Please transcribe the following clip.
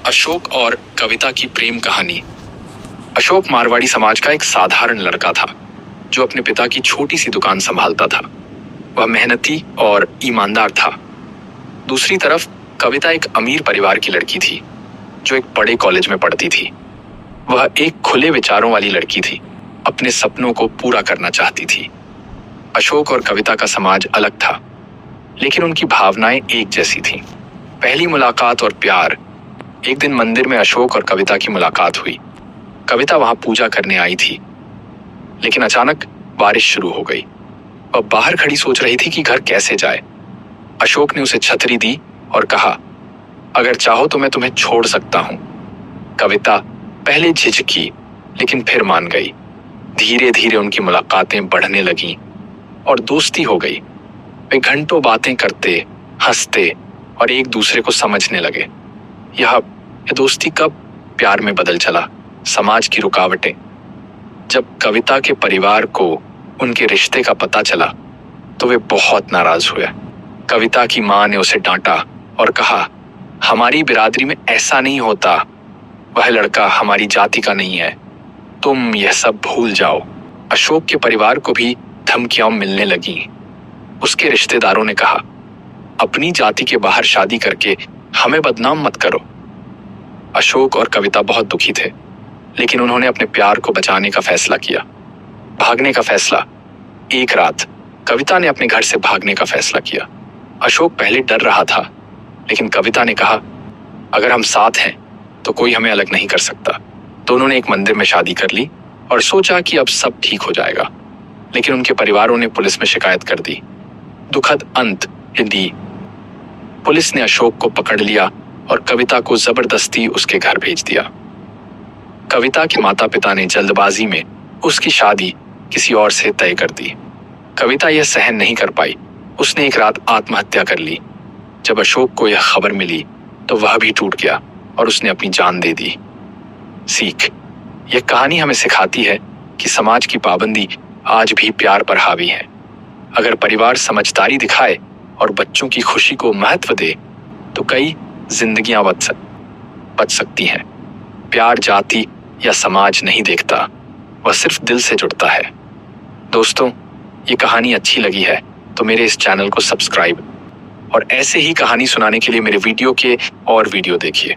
अशोक और कविता की प्रेम कहानी। अशोक मारवाड़ी समाज का एक साधारण लड़का था जो अपने पिता की छोटी सी दुकान संभालता था। वह मेहनती और ईमानदार था। दूसरी तरफ कविता एक अमीर परिवार की लड़की थी जो एक बड़े कॉलेज में पढ़ती थी। वह एक खुले विचारों वाली लड़की थी, अपने सपनों को पूरा करना चाहती थी। अशोक और कविता का समाज अलग था, लेकिन उनकी भावनाएं एक जैसी थीं। पहली मुलाकात और प्यार। एक दिन मंदिर में अशोक और कविता की मुलाकात हुई। कविता वहां पूजा करने आई थी, लेकिन अचानक बारिश शुरू हो गई। वह बाहर खड़ी सोच रही थी कि घर कैसे जाए। अशोक ने उसे छतरी दी और कहा, अगर चाहो तो मैं तुम्हें छोड़ सकता हूं। कविता पहले झिझकी, लेकिन फिर मान गई। धीरे धीरे उनकी मुलाकातें बढ़ने लगीं और दोस्ती हो गई। वे घंटों बातें करते, हंसते और एक दूसरे को समझने लगे। यह दोस्ती कब प्यार में बदल चला। समाज की रुकावटें। जब कविता के परिवार को उनके रिश्ते का पता चला तो वे बहुत नाराज हुए। कविता की मां ने उसे डांटा और कहा, हमारी बिरादरी में ऐसा नहीं होता। वह लड़का हमारी जाति का नहीं है, तुम यह सब भूल जाओ। अशोक के परिवार को भी धमकियां मिलने लगीं। उसके रिश्तेदारों ने कहा, अपनी जाति के बाहर शादी करके हमें बदनाम मत करो। अशोक और कविता बहुत दुखी थे, लेकिन उन्होंने अपने प्यार को बचाने का फैसला किया। भागने का फैसला। एक रात कविता ने अपने घर से भागने का फैसला किया। अशोक पहले डर रहा था, लेकिन कविता ने कहा, अगर हम साथ हैं तो कोई हमें अलग नहीं कर सकता। दोनों ने एक मंदिर में शादी कर ली और सोचा कि अब सब ठीक हो जाएगा, लेकिन उनके परिवारों ने पुलिस में शिकायत कर दी। दुखद अंत हिंदी। पुलिस ने अशोक को पकड़ लिया और कविता को जबरदस्ती उसके घर भेज दिया। कविता के माता पिता ने जल्दबाजी में उसकी शादी किसी और से तय कर दी। कविता यह सहन नहीं कर पाई। उसने एक रात आत्महत्या कर ली। जब अशोक को यह खबर मिली तो वह भी टूट गया और उसने अपनी जान दे दी। सीख। यह कहानी हमें सिखाती है कि समाज की पाबंदी आज भी प्यार पर हावी है। अगर परिवार समझदारी दिखाए और बच्चों की खुशी को महत्व दे तो कई जिंदगियां बच सकती हैं। प्यार जाति या समाज नहीं देखता, वह सिर्फ दिल से जुड़ता है। दोस्तों, ये कहानी अच्छी लगी है तो मेरे इस चैनल को सब्सक्राइब और ऐसे ही कहानी सुनाने के लिए मेरे वीडियो के और वीडियो देखिए।